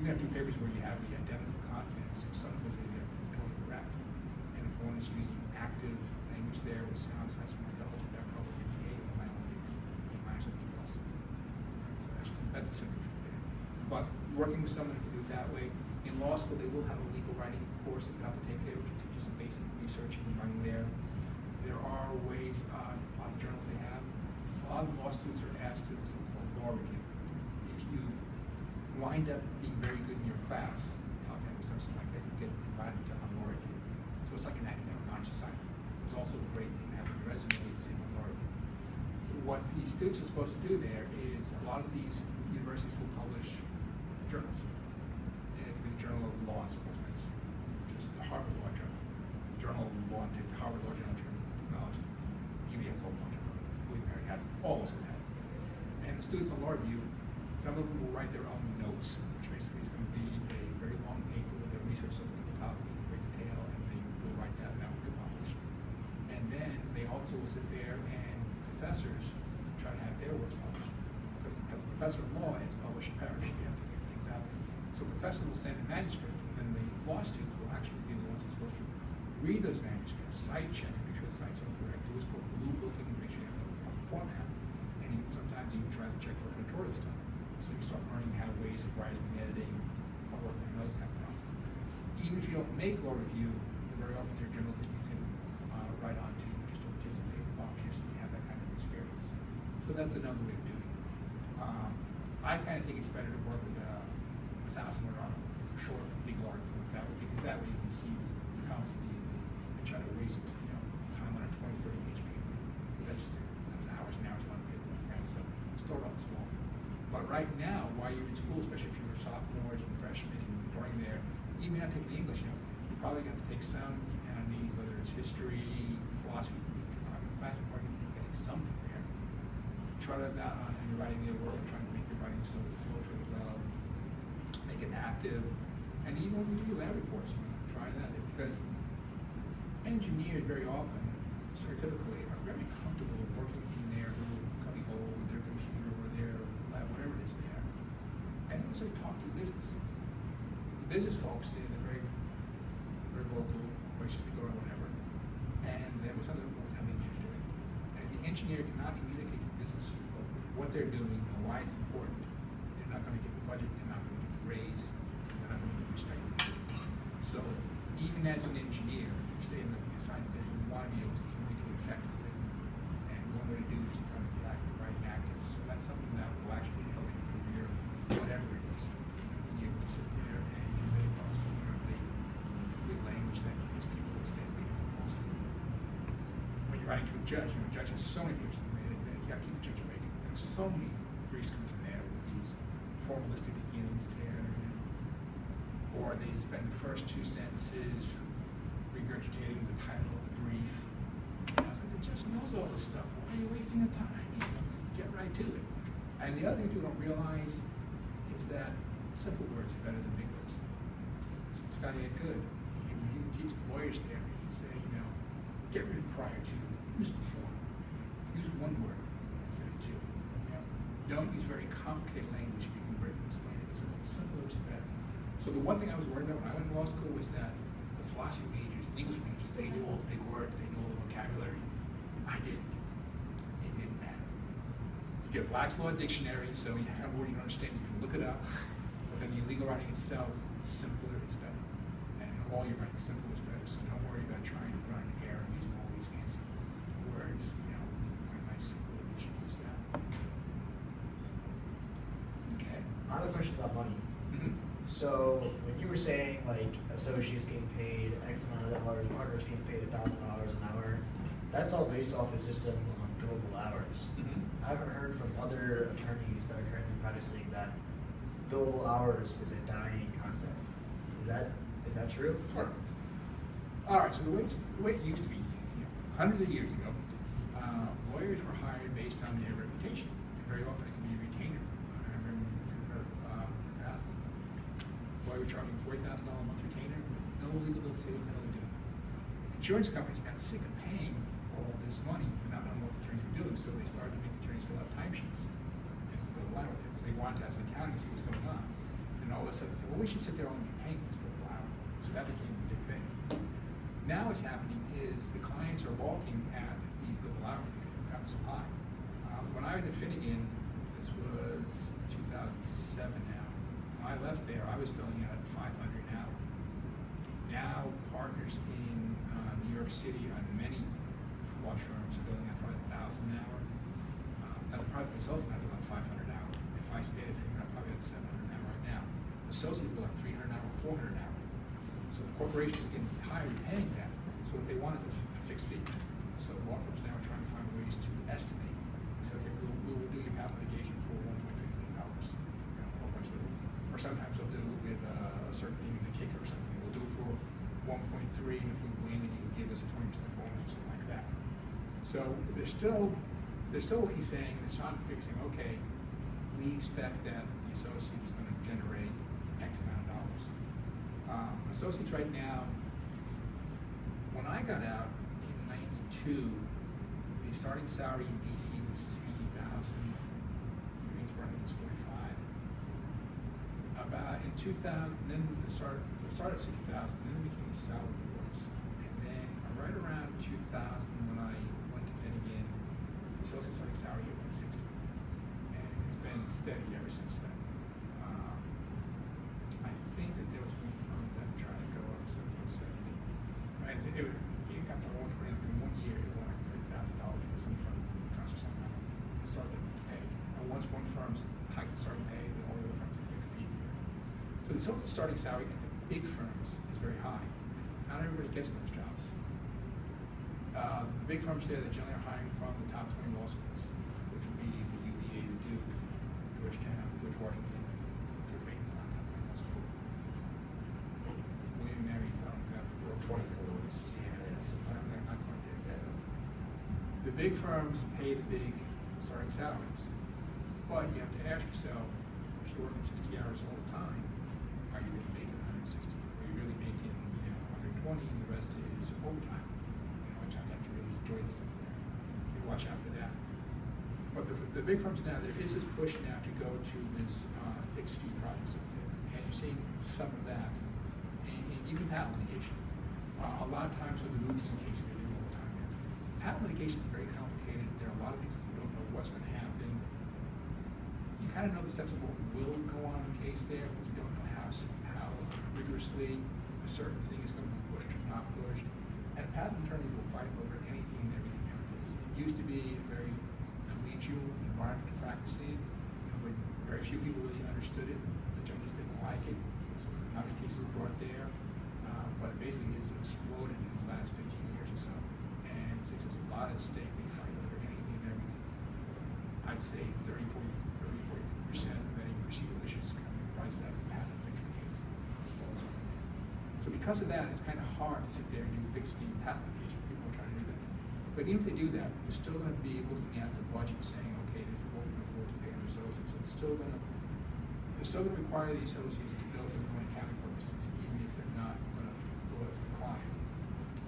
can have two papers where you have the identical contents, so some of them they're totally correct. And if one is using active language there, which sounds nice more double, that probably would be A, and might only be A minus or B plus. So that's a simple truth there. But working with someone who can do it that way, in law school they will have a legal writing course that you have to take there, which will teach you some basic research and writing there. There are ways, a lot of journals they have. A lot of law students are asked to do something called law review. If you wind up being very good in your class, top 10 or something like that, you get invited to a law review. So it's like an academic honor society. It's also a great thing to have on your resume, it's in law review. What the students are supposed to do there is a lot of these universities will publish journals. It could be the Journal of Law Enforcement, which is the Harvard Law Journal, Journal of Law and Harvard Law Journal, Journal of Technology. UV has a whole bunch of them. William Mary has them. All of us have them. And the students on law review, some of them will write their own notes, which basically is going to be a very long paper with their research over the top in great detail, and they will write that, and that will get published. And then they also will sit there and professors try to have their works published. Because as a professor of law, it's published parish. You have to get things out there. So professors will send a manuscript, and then the law students will actually be the ones who are supposed to read those manuscripts, site check, and make sure the sites are correct. Do what's called blue booking, make sure you have the proper format. And even sometimes you can try to check for editorial stuff. So you start learning how ways of writing, editing, work, and those kind of processes. Even if you don't make law review, very often there are journals that you can write on to just to participate and volunteer, so you have that kind of experience. So that's another way of doing it. I kind of think it's better to work with a 1,000-word article, short legal article like that way, because that way you can see the comments immediately and try to waste time on a 20, 30-page paper. That's hours and hours on paper. Right? So start out small. But right now, while you're in school, especially if you're sophomores and freshmen and during there, even not taking English, you probably got to take some, whether it's history, philosophy, imagine part of you getting something there. Try that out on your writing their work, trying to make your writing so it flows really well, make it active, and even when you do your lab reports, try that, because engineers very often, stereotypically, are very comfortable working in their little cubby hole with their computer or their lab, whatever it is there, and also talk to the business. The business folks, they're very, very vocal, gracious, they go around whatever, and that was something what the engineers doing. And if the engineer cannot communicate to the business people what they're doing and why it's important, they're not going to get the budget, they're not going to get the raise, they're not going to get the respect. So even as an engineer, you stay in the science there, you want to be able to communicate effectively. And one way to do is to kind of be active, writing active. So that's something that will actually help your career, whatever it is. Being able to sit there and convey thoughts coherently with language that gets people to stay awake and fall asleep. When you're writing to a judge, a judge has so many papers, you got to keep the judge awake. There's so many briefs coming from there with these formalistic beginnings there. Or they spend the first two sentences regurgitating the title of the brief. I was like, the judge knows all this stuff. Why are you wasting your time? Get right to it. And the other thing people don't realize is that simple words are better than big words. So this guy ain't good. He would teach the lawyers there. He'd say, get rid of prior to, use before. Use one word instead of two. Don't use very complicated language if you can break and explain it. It's simple is better. So the one thing I was worried about when I went to law school was that the philosophy majors, English majors, they knew all the big words, they knew all the vocabulary. I didn't. It didn't matter. You get Black's Law Dictionary, so you have a word you don't understand, you can look it up. But then the legal writing itself, simpler is better. And all your writing, simple is better. So don't worry about trying to put on an air and using all these fancy words. Nice, simple, you should use that. Okay. I have a question about money. So when you were saying like associates getting paid X amount of dollars, partners getting paid $1,000 an hour, that's all based off the system on billable hours. I haven't heard from other attorneys that are currently practicing that billable hours is a dying concept. Is that true? Sure. All right. So the way it used to be, hundreds of years ago, lawyers were hired based on their reputation. And very often it can be a retainer. I remember why we're charging $40,000 a month retainer, no legal bill to say what the hell they're doing. Insurance companies got sick of paying all this money for not knowing what the attorneys were doing, so they started to make the attorneys fill out timesheets. Because they wanted to, as an accounting, see what's going on. And And all of a sudden, they said, well, we should sit there and be paying this billable hour. So that became the big thing. Now what's happening is the clients are balking at these billable hours because they've gotten so high. When I was at Finnegan, this was 2007 now. When I left there, I was billing out at $500 an hour. Now, partners in New York City on many law firms are billing out probably $1,000 an hour. As a private consultant, I bill out $500 an hour. If I stayed at Finnegan, I'd probably at $700 an hour right now. Associates bill out $300 an hour, $400 an hour. So the corporation is getting tired of paying that. So what they want is a fixed fee. So law firms now are trying to find ways to estimate. So okay, we will do your patent litigation for $1.3 million. Or sometimes they'll do it with a certain thing in the kicker or something. We'll do it for 1.3, and if we win, then you will give us a 20% bonus or something like that. So they're still looking, saying, it's not fixing, okay, we expect that the associate is going to generate X amount of dollars. Associates right now, when I got out in '92, the starting salary in DC was $60,000. Greensboro was 45. About in 2000, then it started at 60,000. Then it became salary wars, and then right around 2000, when I went to Finnegan, the associate starting salary hit 160, and it's been steady ever since then. I think that there was one firm that tried to go up to 170. I think it got to 120 in 1 year. It won like $30,000 because some firm cost some kind of started to pay. And once one firm's hiked the starting pay, then all the other firms they compete. So the associate starting salary at the big firms is very high. Not everybody gets those jobs. The big firms there, they generally are hiring from the top 20 law schools, which would be the UVA, the Duke, Georgetown, George Washington. George Washington's not top 20 law school. William Mary's on that. 24. Not quite there yet. The big firms pay the big starting salaries, but you have to ask yourself, if you're working 60 hours all the time, are you really making 160? Are you really making 120 and the rest is overtime? Which I have to really enjoy the stuff there. You watch out for that. But the big firms now, there is this push now to go to this fixed fee projects up there, and you're seeing some of that in even patent litigation. A lot of times with the routine cases they do all the time there. Patent litigation is very complicated. There are a lot of things that you don't know what's going to happen. You kind of know the steps of what will go on in the case there, but you don't know how rigorously a certain thing is going to be pushed or not pushed. And patent attorneys will fight over anything and everything nowadays. It used to be a very collegial environment to practice in, when very few people really understood it. The judges didn't like it. So how many cases were brought there? But basically it's exploded in the last 15 years or so. And since there's a lot at stake, they fight over anything and everything. I'd say 30, 40% of any procedural issues kind of rises out of the patent infringement case. So because of that, it's kind of hard to sit there and do fixed fee patent litigation. People are trying to do that. But even if they do that, we're still going to be looking at the budget saying, okay, this is what we can afford to pay our associates. So it's still going to require the associates to bill for their own accounting purposes, even if they're not going to bill it to the client.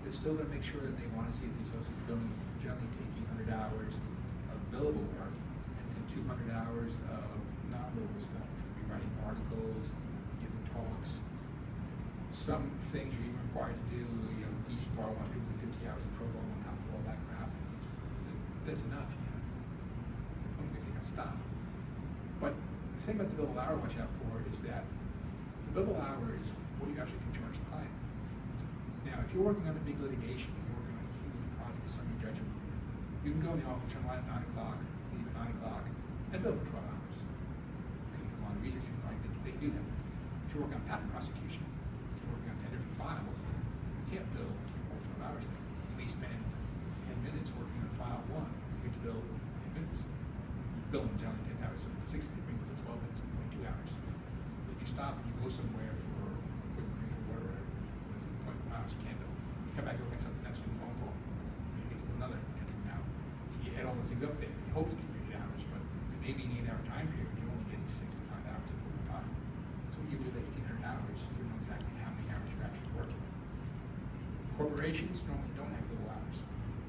They're still going to make sure that they want to see that the associates are billing generally 1,800 hours of billable work and then 200 hours of non-billable stuff, which could be writing articles, giving talks. Some things you're even required to do, DC Bar wants people to do 50 hours of pro bono on top of all that crap. That's enough, it's the point where they got to stop. But the thing about the billable hour to watch out for is that the billable hour is what you actually can charge the client. Now, if you're working on a big litigation, and you're working on a huge project, a summary judgment, you can go in the office, turn line at 9 o'clock, leave at 9 o'clock, and bill for 12 hours. You can do a lot of research, they can do that. If you're working on patent prosecution, if you're working on 10 different files, you can't bill for 12 hours. You may spend 10 minutes working on file 1, you get to bill 10 minutes. You bill them generally 10 hours, so 6 minutes, maybe 12 minutes, 2 hours. Then you stop and you go somewhere for a quick drink or whatever, it's 0.1 hours, you can't bill. You come back over and something, that's a new phone call. You get to do another 10 hours. You add all those things up there, you hope you get your 8 hours, but maybe in an 8 hour time period, you're only getting 6 to 5 hours of total time. So even with 1,800 hours, you don't know exactly how many hours you're actually working. Corporations normally don't have little hours.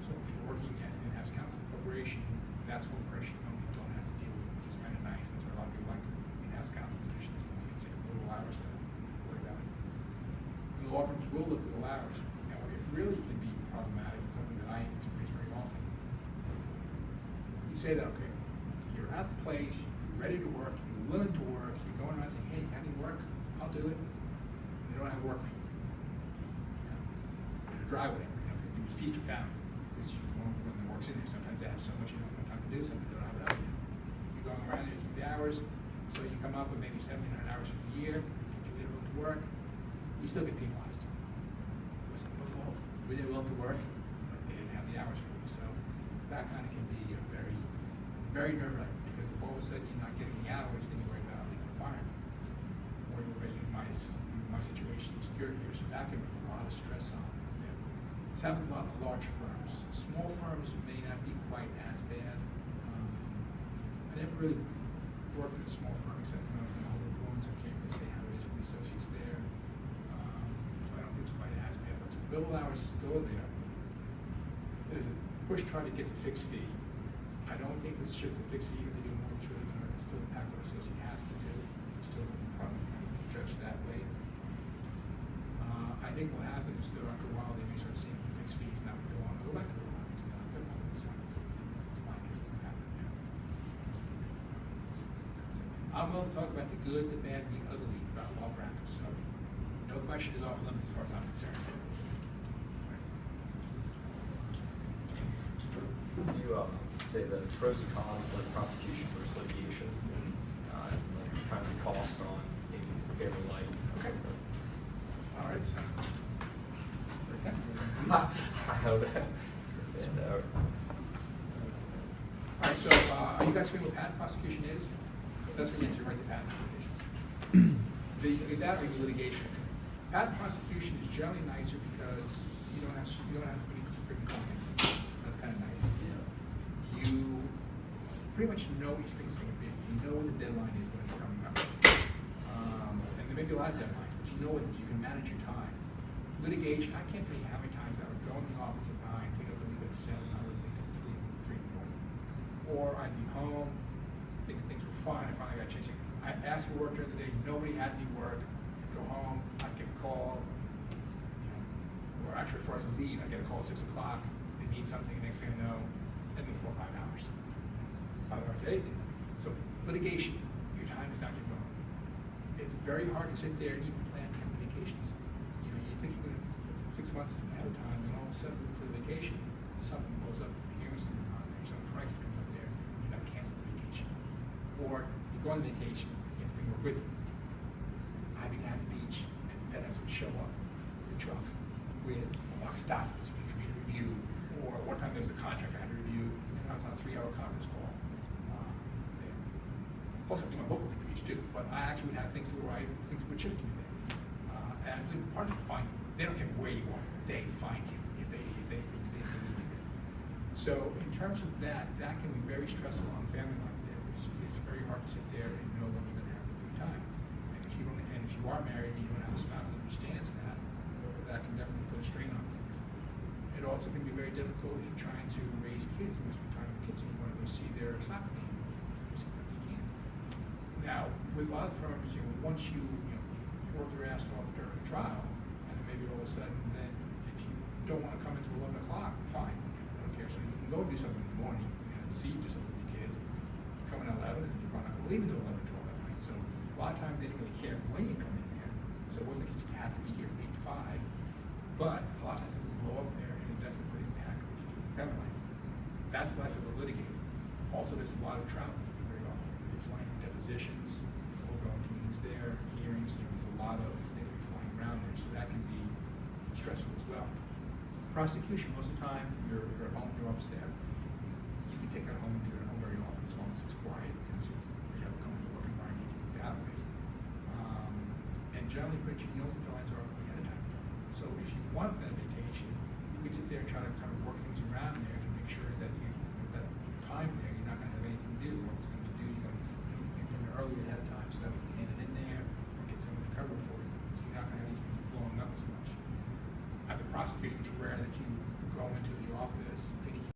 So if you're working as an in-house counsel corporation, that's one person you normally don't have to deal with, which is kind of nice. That's why a lot of people like in-house counsel positions when you can say a little say that, okay, you're at the place, you're ready to work, you're willing to work, you're going around saying, hey, got any work? I'll do it. They don't have work for you. In a driveway, it can be feast or famine, because when the work's in there, sometimes they have so much you don't have time to do something, they don't have it out there. You're going around there, you keep the hours, so you come up with maybe 1,700 hours for the year, you're there willing to work, you still get penalized. It wasn't your fault. We were willing to work, but they didn't have the hours for you. So that kind of can be a very, very nerve-wracking, because if all of a sudden you're not getting the hours, then you worry about leaving the fire. Or you worry in my situation, security here, so that can bring a lot of stress on them. It's happened a lot of large firms. Small firms may not be quite as bad. I never really worked in a small firm except when I was in the home influence. I can't really say how it is for the associates there. So I don't think it's quite as bad, but the billable hours is still there. There's a push trying to get the fixed fee. I don't think this shift to fixed fee, if they do more, it's really going to still impact what an associate has to do. It's still probably kind of judged that way. I think what happens is that after a while they may start seeing the fixed fees now go on, go back to the lines, they're not going to decide to things. It's my guess what happened there. I'm willing to talk about the good, the bad, and the ugly about law practice. So no question is off limits as far as I'm concerned. You say the pros and cons of like prosecution versus litigation, like kind of the cost on maybe fairly light. Okay. All right. Okay. I know that. All right, so are you guys familiar with patent prosecution is? That's when you enter right to patent applications. That's like litigation. Patent prosecution is generally nicer because you don't have to be Supreme clients. That's kind of nice. Yeah. You pretty much know what each thing's going to be. You know what the deadline is when it's coming up. And there may be a lot of deadlines, but you know what you can manage your time. Litigation, I can't tell you how many times I would go in the office at 9, think I would leave at 7, I would leave at 3 in the morning. Or I'd be home, think things were fine, I finally got changing. I'd ask for work during the day, nobody had any work. I'd go home, I'd get a call, or actually before I was to leave, I'd get a call at 6 o'clock, they need something, the next thing I know, and then 4 or 5 hours. 5 hours a day. So litigation, your time is not your own. It's very hard to sit there and even plan 10 vacations. You know, you think you're going to 6 months ahead of time, and all of a sudden for the vacation, something blows up, the hearing's going on there, some crisis comes up there, you got to cancel the vacation. Or you go on vacation, you have to bring work with you. I've been at the beach, and FedEx would show up with a truck with a box of documents for me to review. Or one time there was a contract I had to review, and I was on a 3-hour conference call. Also, I do my local at the beach too, but I actually would have things where things would ship to me there. And I believe part of it find you. They don't care where you are; they find you if they need you there. So, in terms of that, that can be very stressful on family life there, because it's very hard to sit there and know when you're going to have the free time. And if you don't, and if you are married and you don't have a spouse that understands that, that can definitely put a strain on things. It also can be very difficult if you're trying to raise kids. You want to spend time with kids and you want to go see their soccer game. Sometimes you can't. Now, with a lot of firms, once you work your ass off during a trial, and then maybe all of a sudden, then if you don't want to come until 11 o'clock, fine, I don't care. So you can go do something in the morning and see do something with your kids. Come in at 11, and you're probably not going to leave until 11, 12 at night. So a lot of times they didn't really care when you come in there. So it wasn't like you had to be here from 8 to 5. But a lot of times people blow up there, and it definitely could impact what you do with family life. That's the life of a litigator. Also, there's a lot of travel very often. You're flying depositions, or going to meetings there, hearings. There's a lot of things you're flying around there, so that can be stressful as well. Prosecution, most of the time, you're at home, your office there. You can take it home and do it at home very often as long as it's quiet and so you have a comfortable work environment. You can do it that way. And generally, pretty much you know what the deadlines are ahead of time. So if you want them,